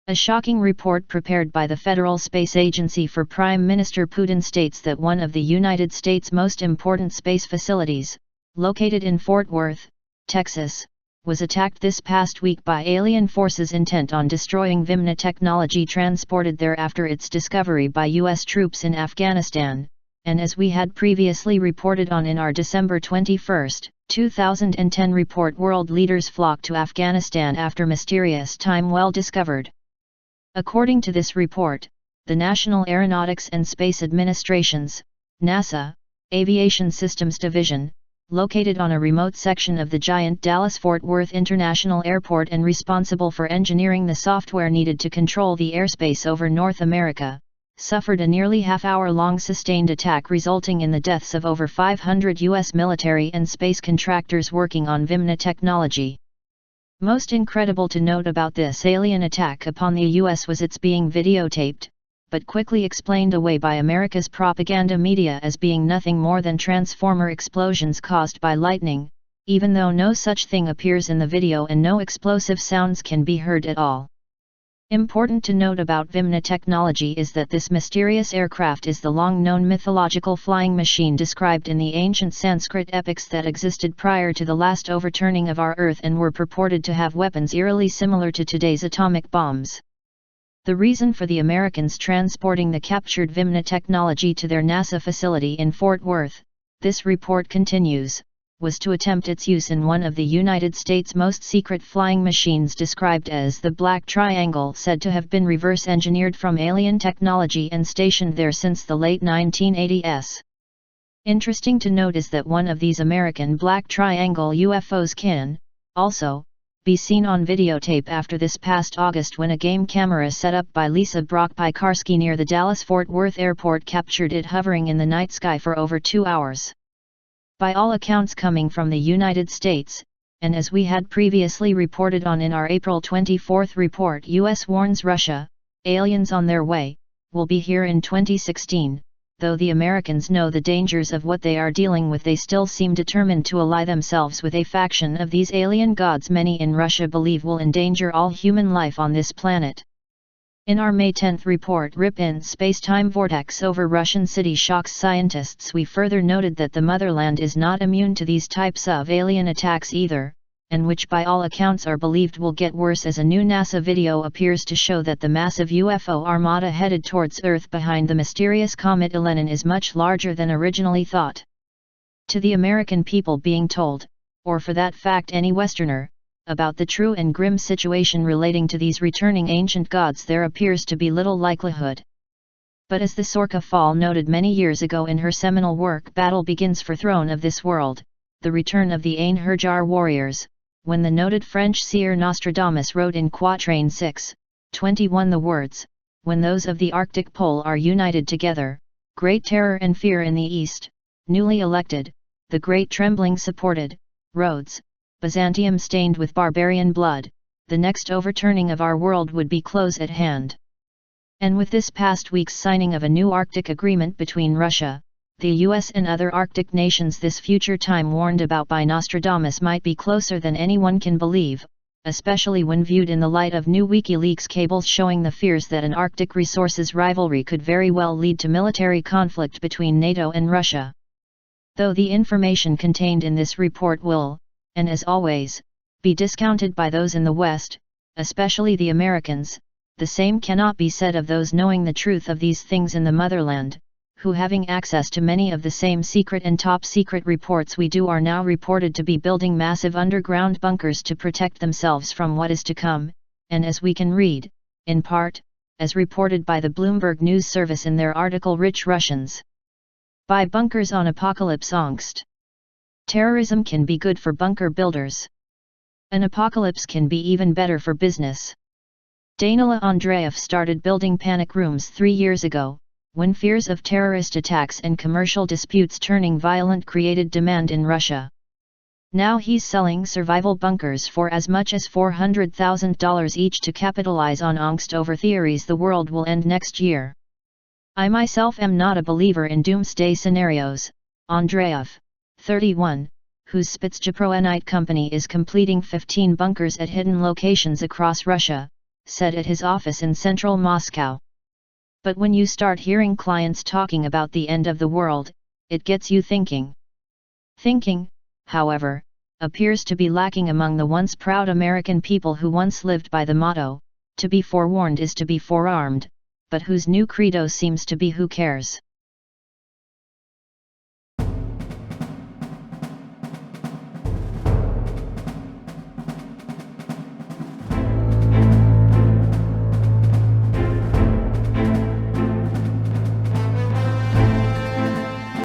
A shocking report prepared by the Federal Space Agency for Prime Minister Putin states that one of the United States' most important space facilities, located in Fort Worth, Texas, was attacked this past week by alien forces intent on destroying Vimāna technology transported there after its discovery by U.S. troops in Afghanistan, and as we had previously reported on in our December 21, 2010 report, world leaders flocked to Afghanistan after mysterious time well discovered. According to this report, the National Aeronautics and Space Administration's, NASA, Aviation Systems Division, located on a remote section of the giant Dallas-Fort Worth International Airport and responsible for engineering the software needed to control the airspace over North America, suffered a nearly half-hour-long sustained attack resulting in the deaths of over 500 U.S. military and space contractors working on Vimāna technology. Most incredible to note about this alien attack upon the U.S. was its being videotaped, but quickly explained away by America's propaganda media as being nothing more than transformer explosions caused by lightning, even though no such thing appears in the video and no explosive sounds can be heard at all. Important to note about Vimāna technology is that this mysterious aircraft is the long-known mythological flying machine described in the ancient Sanskrit epics that existed prior to the last overturning of our Earth and were purported to have weapons eerily similar to today's atomic bombs. The reason for the Americans transporting the captured Vimāna technology to their NASA facility in Fort Worth, this report continues, was to attempt its use in one of the United States' most secret flying machines described as the Black Triangle, said to have been reverse-engineered from alien technology and stationed there since the late 1980s. Interesting to note is that one of these American Black Triangle UFOs can, also, be seen on videotape after this past August when a game camera set up by Lisa Brock-Piekarski near the Dallas-Fort Worth airport captured it hovering in the night sky for over 2 hours. By all accounts coming from the United States, and as we had previously reported on in our April 24 report, US warns Russia, aliens on their way, will be here in 2016, though the Americans know the dangers of what they are dealing with, they still seem determined to ally themselves with a faction of these alien gods many in Russia believe will endanger all human life on this planet. In our May 10 report, Rip in Space-Time Vortex over Russian City Shocks Scientists, we further noted that the motherland is not immune to these types of alien attacks either, and which by all accounts are believed will get worse as a new NASA video appears to show that the massive UFO armada headed towards Earth behind the mysterious comet Elenin is much larger than originally thought. To the American people being told, or for that fact any Westerner, about the true and grim situation relating to these returning ancient gods there appears to be little likelihood. But as the Sorka Fall noted many years ago in her seminal work Battle Begins for Throne of This World, The Return of the Ain-Herjar Warriors, when the noted French seer Nostradamus wrote in Quatrain 6:21 the words, "When those of the Arctic Pole are united together, great terror and fear in the east, newly elected, the great trembling supported, Rhodes, Byzantium stained with barbarian blood, the next overturning of our world would be close at hand." And with this past week's signing of a new Arctic agreement between Russia, the US and other Arctic nations, this future time warned about by Nostradamus might be closer than anyone can believe, especially when viewed in the light of new WikiLeaks cables showing the fears that an Arctic resources rivalry could very well lead to military conflict between NATO and Russia. Though the information contained in this report will, and as always, be discounted by those in the West, especially the Americans, the same cannot be said of those knowing the truth of these things in the motherland, who having access to many of the same secret and top-secret reports we do are now reported to be building massive underground bunkers to protect themselves from what is to come, and as we can read, in part, as reported by the Bloomberg News Service in their article Rich Russians buy bunkers on apocalypse angst. Terrorism can be good for bunker builders. An apocalypse can be even better for business. Danila Andreev started building panic rooms 3 years ago, when fears of terrorist attacks and commercial disputes turning violent created demand in Russia. Now he's selling survival bunkers for as much as $400,000 each to capitalize on angst over theories the world will end next year. I myself am not a believer in doomsday scenarios, Andreev, 31, whose Spitsjapronite company is completing 15 bunkers at hidden locations across Russia, said at his office in central Moscow. But when you start hearing clients talking about the end of the world, it gets you thinking. Thinking, however, appears to be lacking among the once proud American people who once lived by the motto, "To be forewarned is to be forearmed," but whose new credo seems to be "Who cares?"